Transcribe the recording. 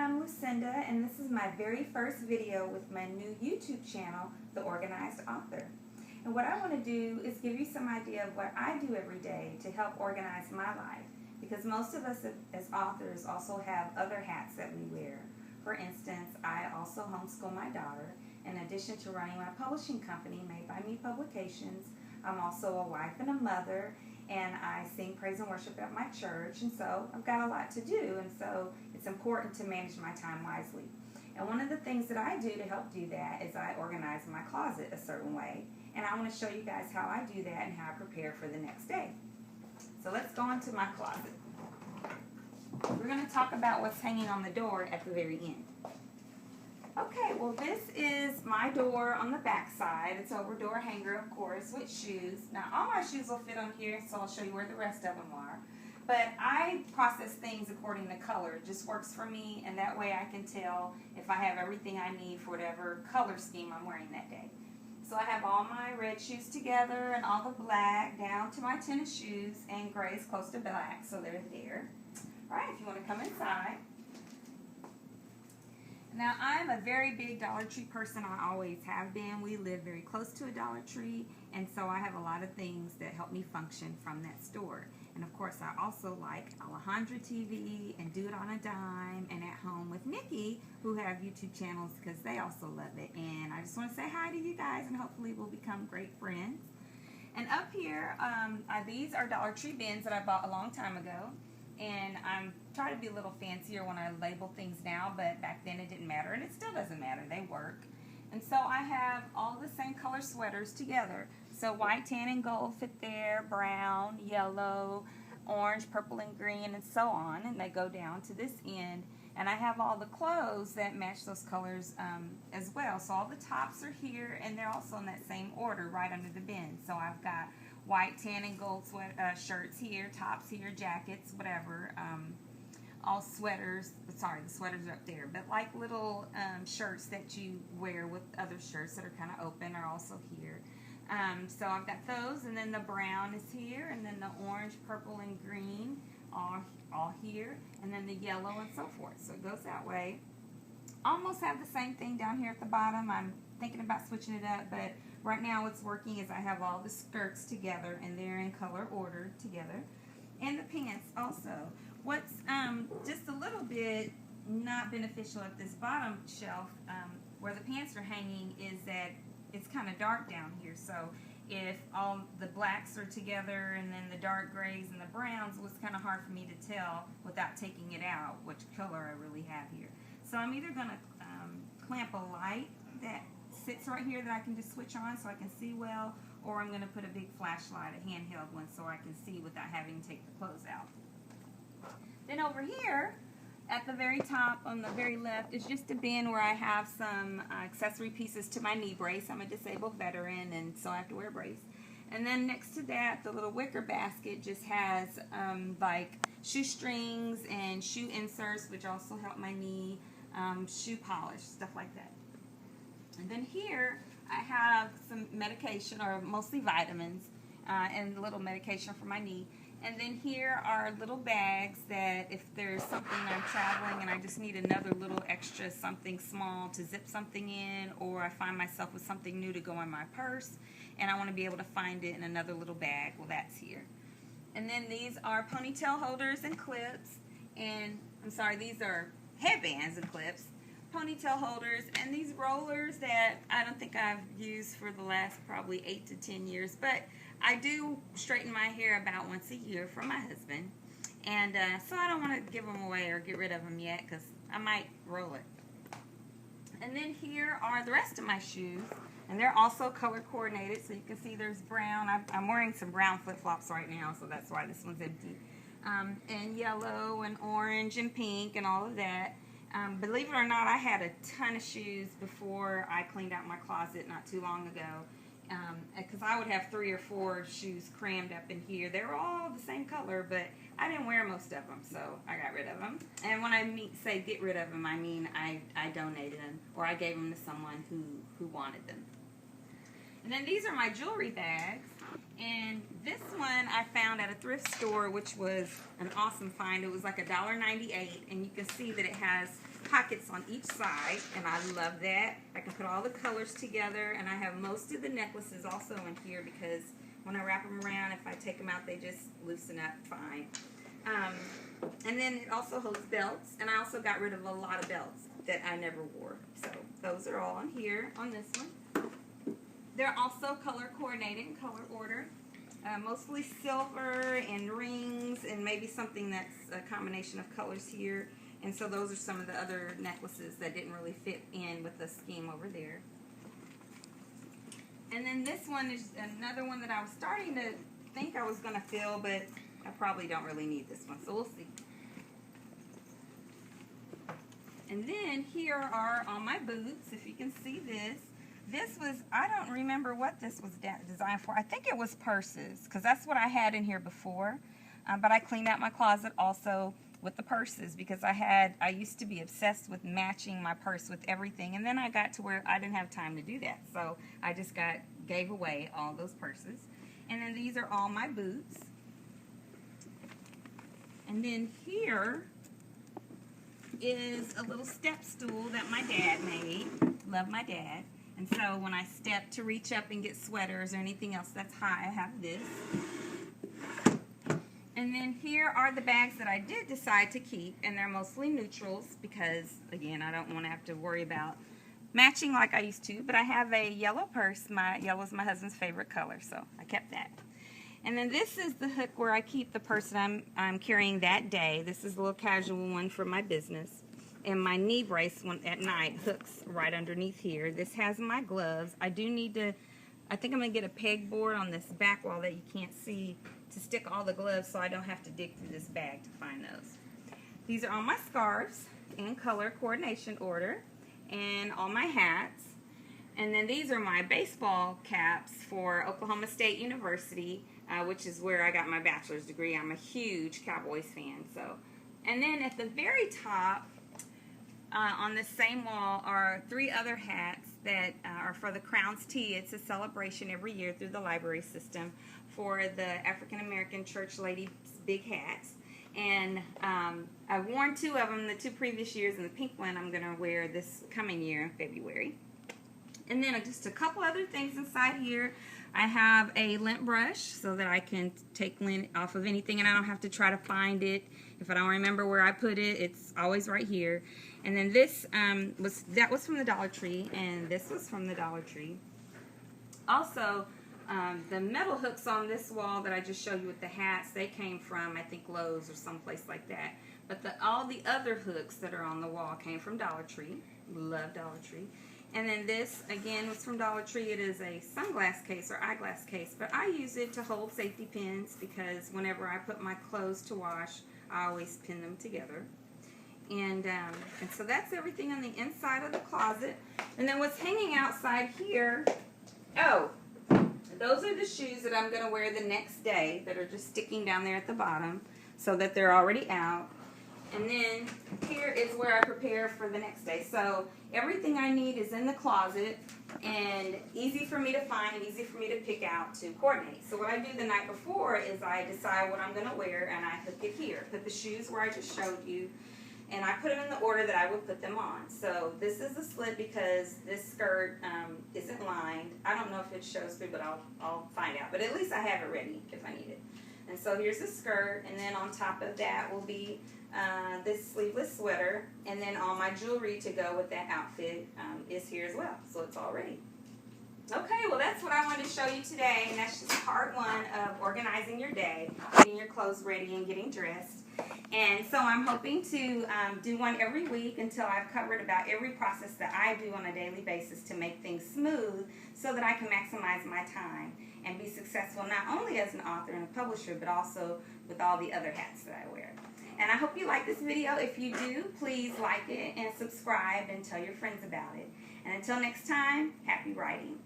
I'm Lucinda, and this is my very first video with my new YouTube channel, The Organized Author. And what I want to do is give you some idea of what I do every day to help organize my life, because most of us as authors also have other hats that we wear. For instance, I also homeschool my daughter. In addition to running my publishing company, Made by Me Publications, I'm also a wife and a mother, and I sing praise and worship at my church, and so I've got a lot to do, and so it's important to manage my time wisely. And one of the things that I do to help do that is I organize my closet a certain way, and I want to show you guys how I do that and how I prepare for the next day. So let's go into my closet. We're going to talk about what's hanging on the door at the very end. Okay, well this is my door on the back side. It's over door hanger, of course, with shoes. Now all my shoes will fit on here, so I'll show you where the rest of them are. But I process things according to color. It just works for me, and that way I can tell if I have everything I need for whatever color scheme I'm wearing that day. So I have all my red shoes together and all the black down to my tennis shoes, and gray is close to black, so they're there. All right, if you want to come inside. Now, I'm a very big Dollar Tree person. I always have been. We live very close to a Dollar Tree, and so I have a lot of things that help me function from that store. And of course, I also like Alejandra TV and Do It on a Dime and At Home with Nikki, who have YouTube channels because they also love it. And I just want to say hi to you guys, and hopefully we'll become great friends. And up here, these are Dollar Tree bins that I bought a long time ago. And I'm trying to be a little fancier when I label things now, but back then it didn't matter, and it still doesn't matter. They work. And so I have all the same color sweaters together. So white, tan, and gold fit there, brown, yellow, orange, purple, and green, and so on. And they go down to this end. And I have all the clothes that match those colors as well. So all the tops are here, and they're also in that same order right under the bin. So I've got white, tan, and gold shirts here, tops here, jackets, whatever. All sweaters. Sorry, the sweaters are up there. But like little shirts that you wear with other shirts that are kind of open are also here. So I've got those, and then the brown is here, and then the orange, purple, and green all here, and then the yellow and so forth. So it goes that way. Almost have the same thing down here at the bottom. I'm thinking about switching it up, but right now what's working is I have all the skirts together, and they're in color order together, and the pants also. What's just a little bit not beneficial at this bottom shelf where the pants are hanging is that it's kind of dark down here. So if all the blacks are together and then the dark grays and the browns, it was kind of hard for me to tell without taking it out which color I really have here. So I'm either going to clamp a light that sits right here that I can just switch on so I can see well, or I'm going to put a big flashlight, a handheld one, so I can see without having to take the clothes out. Then over here, at the very top on the very left, is just a bin where I have some accessory pieces to my knee brace. I'm a disabled veteran, and so I have to wear a brace. And then next to that, the little wicker basket just has like shoestrings and shoe inserts, which also help my knee, shoe polish, stuff like that. And then here, I have some medication, or mostly vitamins, and a little medication for my knee. And then here are little bags that if there's something I'm traveling and I just need another little extra something small to zip something in, or I find myself with something new to go in my purse and I want to be able to find it in another little bag, well, that's here. And then these are ponytail holders and clips, and I'm sorry, these are headbands and clips, ponytail holders, and these rollers that I don't think I've used for the last probably 8 to 10 years, but I do straighten my hair about once a year for my husband, and so I don't want to give them away or get rid of them yet because I might roll it. And then here are the rest of my shoes, and they're also color coordinated, so you can see there's brown. I'm wearing some brown flip-flops right now, so that's why this one's empty, and yellow and orange and pink and all of that. Believe it or not, I had a ton of shoes before I cleaned out my closet not too long ago, because I would have 3 or 4 shoes crammed up in here. They were all the same color, but I didn't wear most of them, so I got rid of them. And when I say get rid of them, I mean I donated them, or I gave them to someone who wanted them. And then these are my jewelry bags. And this one I found at a thrift store, which was an awesome find. It was like $1.98, and you can see that it has pockets on each side, and I love that. I can put all the colors together, and I have most of the necklaces also in here because when I wrap them around, if I take them out, they just loosen up fine. And then it also holds belts, and I also got rid of a lot of belts that I never wore. So those are all on here on this one. They're also color coordinated and color ordered. Mostly silver and rings and maybe something that's a combination of colors here. And so those are some of the other necklaces that didn't really fit in with the scheme over there. And then this one is another one that I was starting to think I was going to fill, but I probably don't really need this one, so we'll see. And then here are all my boots, if you can see this. This was, I don't remember what this was designed for. I think it was purses, because that's what I had in here before. But I cleaned out my closet also with the purses, because I used to be obsessed with matching my purse with everything. And then I got to where I didn't have time to do that. So I just gave away all those purses. And then these are all my boots. And then here is a little step stool that my dad made. Love my dad. And so when I step to reach up and get sweaters or anything else that's high, I have this. And then here are the bags that I did decide to keep, and they're mostly neutrals because, again, I don't want to have to worry about matching like I used to. But I have a yellow purse. Yellow is my husband's favorite color, so I kept that. And then this is the hook where I keep the purse that I'm carrying that day. This is a little casual one for my business. And my knee brace one at night hooks right underneath here. This has my gloves. I do need to, I think I'm going to get a pegboard on this back wall that you can't see to stick all the gloves so I don't have to dig through this bag to find those. These are all my scarves in color coordination order and all my hats. And then these are my baseball caps for Oklahoma State University, which is where I got my bachelor's degree. I'm a huge Cowboys fan. And then at the very top, on this same wall are 3 other hats that are for the Crowns Tea. It's a celebration every year through the library system for the African American church ladies' big hats. And I've worn 2 of them the 2 previous years, and the pink one I'm going to wear this coming year in February. And then just a couple other things inside here. I have a lint brush so that I can take lint off of anything and I don't have to try to find it. If I don't remember where I put it, it's always right here. And then this was from the Dollar Tree, and this was from the Dollar Tree. Also, the metal hooks on this wall that I just showed you with the hats, they came from, I think, Lowe's or someplace like that. But all the other hooks that are on the wall came from Dollar Tree. Love Dollar Tree. And then this, again, was from Dollar Tree. It is a sunglass case or eyeglass case, but I use it to hold safety pins because whenever I put my clothes to wash, I always pin them together. And so that's everything on the inside of the closet. And then what's hanging outside here, those are the shoes that I'm going to wear the next day that are just sticking down there at the bottom so that they're already out. And then here is where I prepare for the next day. So everything I need is in the closet and easy for me to find and easy for me to pick out to coordinate. So what I do the night before is I decide what I'm going to wear and I hook it here. Put the shoes where I just showed you and I put them in the order that I would put them on. So this is a slip because this skirt isn't lined. I don't know if it shows through, but I'll find out. But at least I have it ready if I need it. And so here's the skirt, and then on top of that will be this sleeveless sweater, and then all my jewelry to go with that outfit is here as well. So it's all ready. Okay, well that's what I wanted to show you today, and that's just part 1 of organizing your day, getting your clothes ready and getting dressed. And so I'm hoping to do one every week until I've covered about every process that I do on a daily basis to make things smooth so that I can maximize my time and be successful not only as an author and a publisher, but also with all the other hats that I wear. And I hope you like this video. If you do, please like it and subscribe and tell your friends about it. And until next time, happy writing.